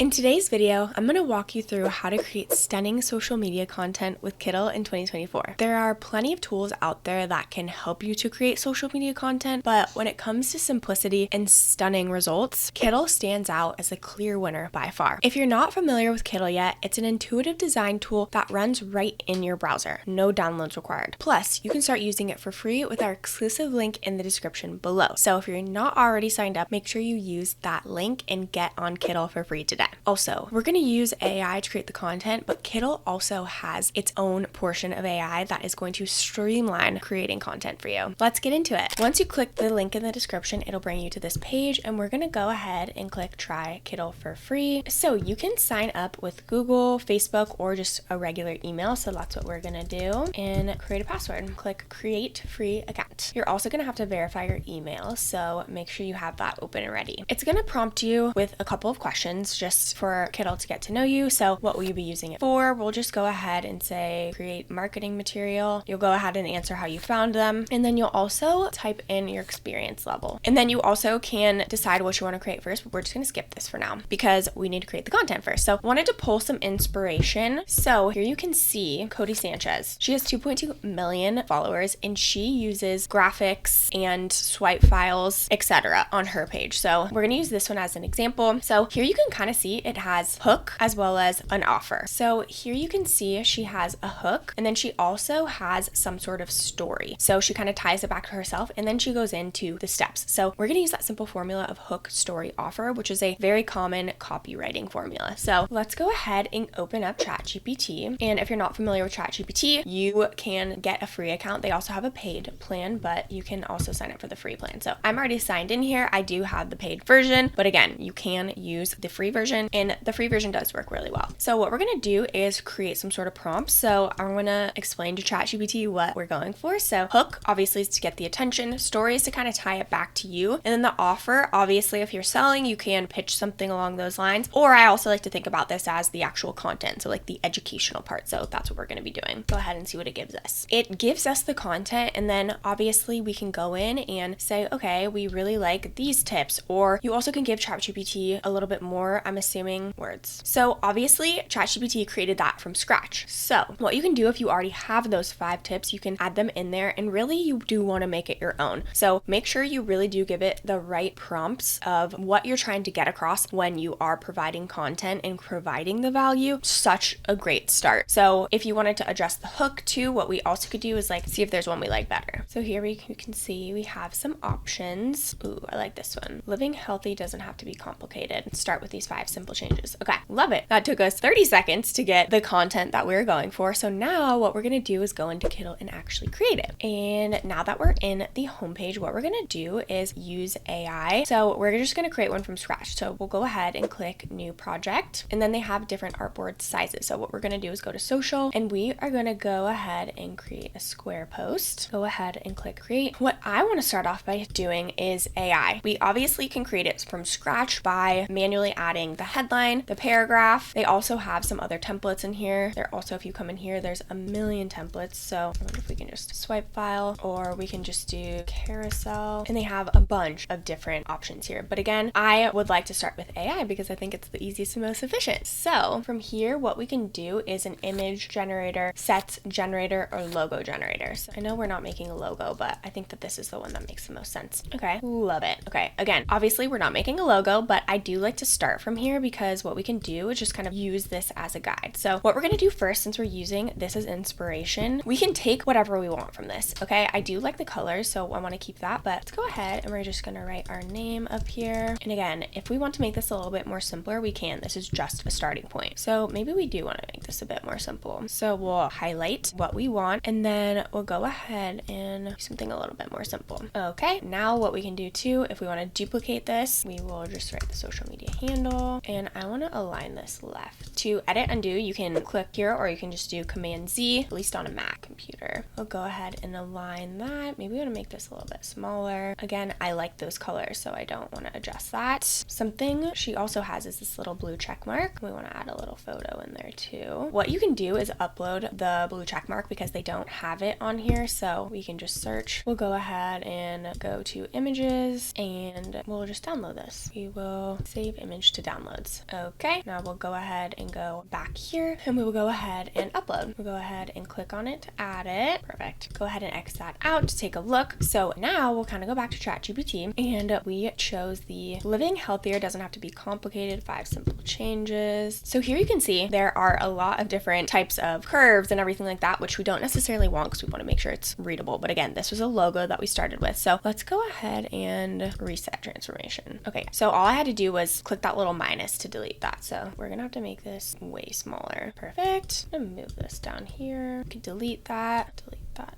In today's video, I'm going to walk you through how to create stunning social media content with Kittl in 2024. There are plenty of tools out there that can help you to create social media content, but when it comes to simplicity and stunning results, Kittl stands out as a clear winner by far. If you're not familiar with Kittl yet, it's an intuitive design tool that runs right in your browser. No downloads required. Plus, you can start using it for free with our exclusive link in the description below. So if you're not already signed up, make sure you use that link and get on Kittl for free today. Also, we're going to use AI to create the content, but Kittl also has its own portion of AI that is going to streamline creating content for you. Let's get into it. Once you click the link in the description, it'll bring you to this page, and we're going to go ahead and click try Kittl for free. So you can sign up with Google, Facebook, or just a regular email. So that's what we're going to do, and create a password. Click create free account. You're also going to have to verify your email, so make sure you have that open and ready. It's going to prompt you with a couple of questions just for Kittl to get to know you. So what will you be using it for? We'll just go ahead and say create marketing material. You'll go ahead and answer how you found them, and then you'll also type in your experience level. And then you also can decide what you want to create first, but we're just going to skip this for now because we need to create the content first. So I wanted to pull some inspiration. So here you can see Cody Sanchez. She has 2.2 million followers, and she uses graphics and swipe files, etc. on her page. So we're going to use this one as an example. So here you can kind of see it has hook as well as an offer. So here you can see she has a hook, and then she also has some sort of story. So she kind of ties it back to herself, and then she goes into the steps. So we're going to use that simple formula of hook, story, offer, which is a very common copywriting formula. So let's go ahead and open up ChatGPT. And if you're not familiar with ChatGPT, you can get a free account. They also have a paid plan, but you can also sign up for the free plan. So I'm already signed in here. I do have the paid version, but again, you can use the free version, and the free version does work really well. So what we're going to do is create some sort of prompt. So I'm going to explain to ChatGPT what we're going for. So hook obviously is to get the attention, story is to kind of tie it back to you, and then the offer, obviously if you're selling, you can pitch something along those lines, or I also like to think about this as the actual content, so like the educational part. So that's what we're going to be doing. Go ahead and see what it gives us. It gives us the content, and then obviously we can go in and say, okay, we really like these tips, or you also can give ChatGPT a little bit more, I'm assuming, words. So obviously ChatGPT created that from scratch. So what you can do if you already have those 5 tips, you can add them in there, and really you do want to make it your own. So make sure you really do give it the right prompts of what you're trying to get across when you are providing content and providing the value. Such a great start. So if you wanted to adjust the hook too, what we also could do is like see if there's one we like better. So here you can see we have some options. Ooh, I like this one. Living healthy doesn't have to be complicated. Let's start with these 5 simple changes. Okay, love it. That took us 30 seconds to get the content that we're going for. So now what we're going to do is go into Kittl and actually create it. And now that we're in the homepage, what we're going to do is use AI. So we're just going to create one from scratch. So we'll go ahead and click new project, and then they have different artboard sizes. So what we're going to do is go to social, and we are going to go ahead and create a square post. Go ahead and click create. What I want to start off by doing is AI. We obviously can create it from scratch by manually adding the headline, the paragraph. They also have some other templates in here. There also, if you come in here, there's a million templates. So I wonder if we can just swipe file, or we can just do carousel, and they have a bunch of different options here. But again, I would like to start with AI because I think it's the easiest and most efficient. So from here, what we can do is an image generator, sets generator, or logo generator. So I know we're not making a logo, but I think that this is the one that makes the most sense. Okay, love it. Okay, again, obviously we're not making a logo, but I do like to start from here because what we can do is just kind of use this as a guide. So what we're going to do first, since we're using this as inspiration, we can take whatever we want from this. Okay, I do like the colors, so I want to keep that, but let's go ahead and we're just going to write our name up here. And again, if we want to make this a little bit more simpler, we can. This is just a starting point. So maybe we do want to make this a bit more simple. So we'll highlight what we want, and then we'll go ahead and do something a little bit more simple. Okay, now what we can do too, if we want to duplicate this, we will just write the social media handle, and I want to align this left. To edit undo, you can click here, or you can just do Command Z, at least on a Mac computer. We'll go ahead and align that. Maybe we want to make this a little bit smaller. Again, I like those colors, so I don't want to adjust that. Something she also has is this little blue check mark. We want to add a little photo in there too. What you can do is upload the blue check mark because they don't have it on here, so we can just search. We'll go ahead and go to images, and we'll just download this. We will save image to download. downloads. Okay, now we'll go ahead and go back here and we will go ahead and upload. We'll go ahead and click on it to add it. Perfect. Go ahead and X that out to take a look. So now we'll kind of go back to ChatGPT and we chose the living healthier doesn't have to be complicated, 5 simple changes. So here you can see there are a lot of different types of curves and everything like that, which we don't necessarily want because we want to make sure it's readable. But again, this was a logo that we started with. So let's go ahead and reset transformation. Okay, so all I had to do was click that little minus to delete that. So we're gonna have to make this way smaller. Perfect. I'm gonna move this down here. We can delete that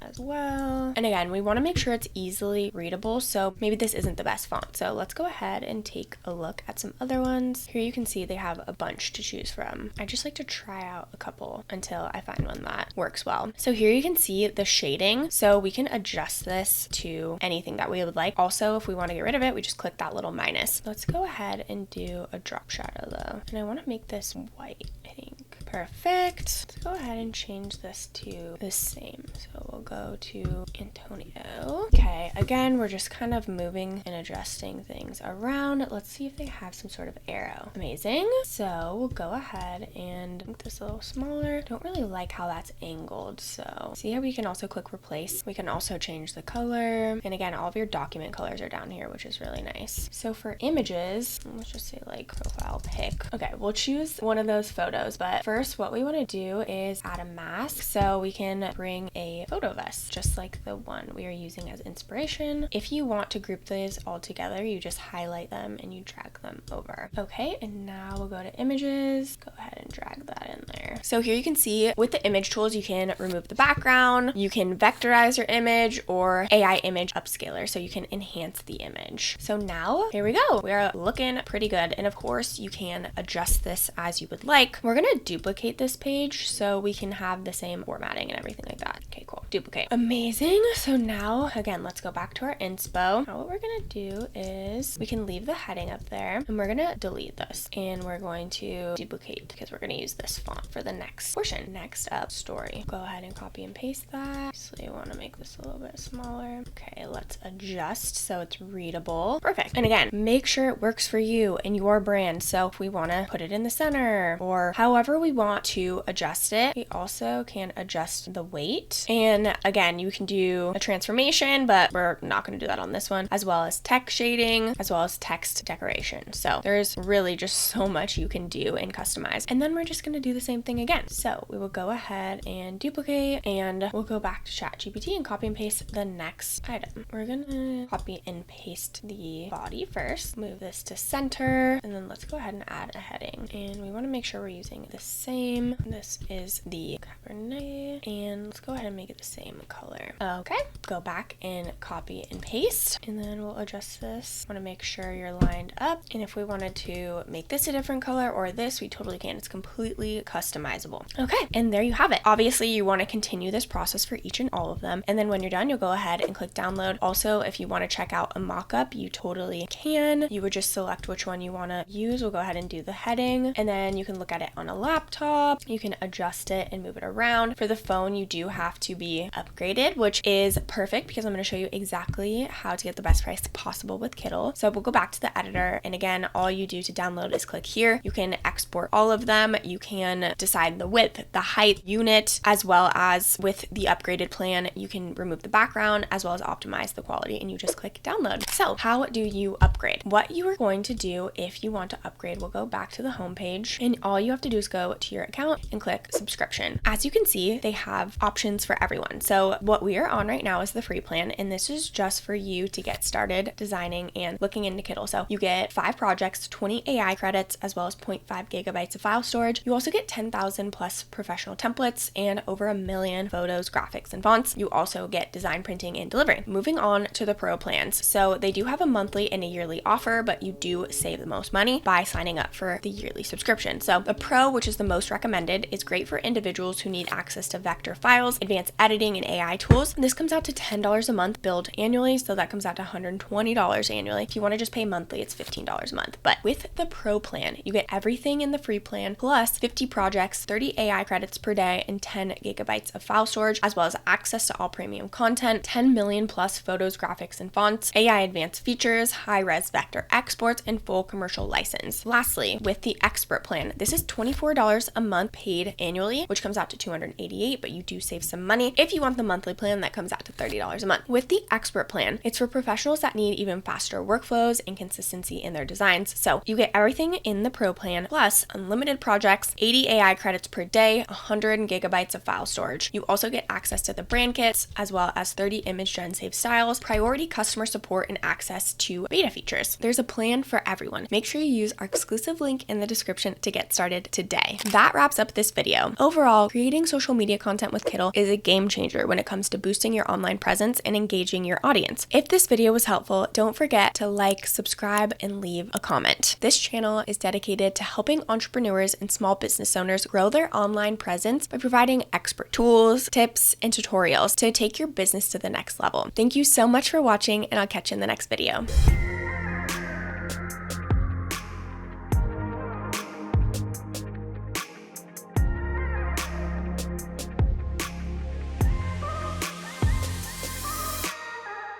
as well. And again, we want to make sure it's easily readable, so maybe this isn't the best font. So let's go ahead and take a look at some other ones. Here you can see they have a bunch to choose from. I just like to try out a couple until I find one that works well. So here you can see the shading, so we can adjust this to anything that we would like. Also, if we want to get rid of it, we just click that little minus. Let's go ahead and do a drop shadow though, and I want to make this white, I think. Perfect. Let's go ahead and change this to the same. So we'll go to Antonio. Okay, again, we're just kind of moving and adjusting things around. Let's see if they have some sort of arrow. Amazing. So we'll go ahead and make this a little smaller. Don't really like how that's angled. So see how we can also click replace. We can also change the color. And again, all of your document colors are down here, which is really nice. So for images, let's just say like profile pic. Okay, we'll choose one of those photos, but first what we want to do is add a mask, so we can bring a photo of us just like the one we are using as inspiration. If you want to group these all together, you just highlight them and you drag them over. Okay, and now we'll go to images. Go ahead and drag that in there. So here you can see with the image tools, you can remove the background, you can vectorize your image, or AI image upscaler, so you can enhance the image. So now here we go. We are looking pretty good, and of course you can adjust this as you would like. We're gonna duplicate this page so we can have the same formatting and everything like that. Okay, cool. Duplicate. Amazing. So now again, let's go back to our inspo. Now what we're gonna do is we can leave the heading up there and we're gonna delete this, and we're going to duplicate because we're gonna use this font for the next portion. Next up, story. Go ahead and copy and paste that. So you want to make this a little bit smaller. Okay, let's adjust so it's readable. Perfect. And again, make sure it works for you and your brand. So if we want to put it in the center or however we want to adjust it, we also can adjust the weight. And again, you can do a transformation, but we're not going to do that on this one, as well as text shading, as well as text decoration. So there's really just so much you can do and customize. And then we're just going to do the same thing again. So we will go ahead and duplicate, and we'll go back to ChatGPT and copy and paste the next item. We're going to copy and paste the body first, move this to center, and then let's go ahead and add a heading. And we want to make sure we're using the same. This is the Cabernet, and let's go ahead and make it the same color. Okay, go back and copy and paste, and then we'll adjust this. Want to make sure you're lined up, and if we wanted to make this a different color or this, we totally can. It's completely customizable. Okay, and there you have it. Obviously, you want to continue this process for each and all of them, and then when you're done, you'll go ahead and click download. Also, if you want to check out a mock-up, you totally can. You would just select which one you want to use. We'll go ahead and do the heading, and then you can look at it on a laptop. You can adjust it and move it around. For the phone, you do have to be upgraded, which is perfect because I'm going to show you exactly how to get the best price possible with Kittl. So we'll go back to the editor, and again, all you do to download is click here. You can export all of them. You can decide the width, the height, unit, as well as with the upgraded plan, you can remove the background as well as optimize the quality, and you just click download. So how do you upgrade? What you are going to do if you want to upgrade, we'll go back to the home page, and all you have to do is go to your account and click subscription. As you can see, they have options for everyone. So what we are on right now is the free plan, and this is just for you to get started designing and looking into Kittl. So you get 5 projects, 20 AI credits, as well as 0.5 gigabytes of file storage. You also get 10,000 plus professional templates and over 1 million photos, graphics, and fonts. You also get design, printing, and delivery. Moving on to the pro plans. So they do have a monthly and a yearly offer, but you do save the most money by signing up for the yearly subscription. So the pro, which is the most recommended, is great for individuals who need access to vector files, advanced editing, and AI tools. This comes out to $10 a month billed annually, so that comes out to $120 annually. If you want to just pay monthly, it's $15 a month. But With the Pro plan, you get everything in the free plan, plus 50 projects, 30 AI credits per day, and 10 gigabytes of file storage, as well as access to all premium content, 10 million plus photos, graphics, and fonts, AI advanced features, high-res vector exports, and full commercial license. Lastly, with the Expert plan, this is $24 a month paid annually, which comes out to $288, but you do save some money. If you want the monthly plan, that comes out to $30 a month. With the Expert plan, it's for professionals that need even faster workflows and consistency in their designs. So you get everything in the Pro plan, plus unlimited projects, 80 AI credits per day, 100 gigabytes of file storage. You also get access to the brand kits, as well as 30 image gen save styles, priority customer support, and access to beta features. There's a plan for everyone. Make sure you use our exclusive link in the description to get started today. That wraps up this video. Overall, creating social media content with Kittl is a game changer when it comes to boosting your online presence and engaging your audience. If this video was helpful, don't forget to like, subscribe, and leave a comment. This channel is dedicated to helping entrepreneurs and small business owners grow their online presence by providing expert tools, tips, and tutorials to take your business to the next level. Thank you so much for watching, and I'll catch you in the next video.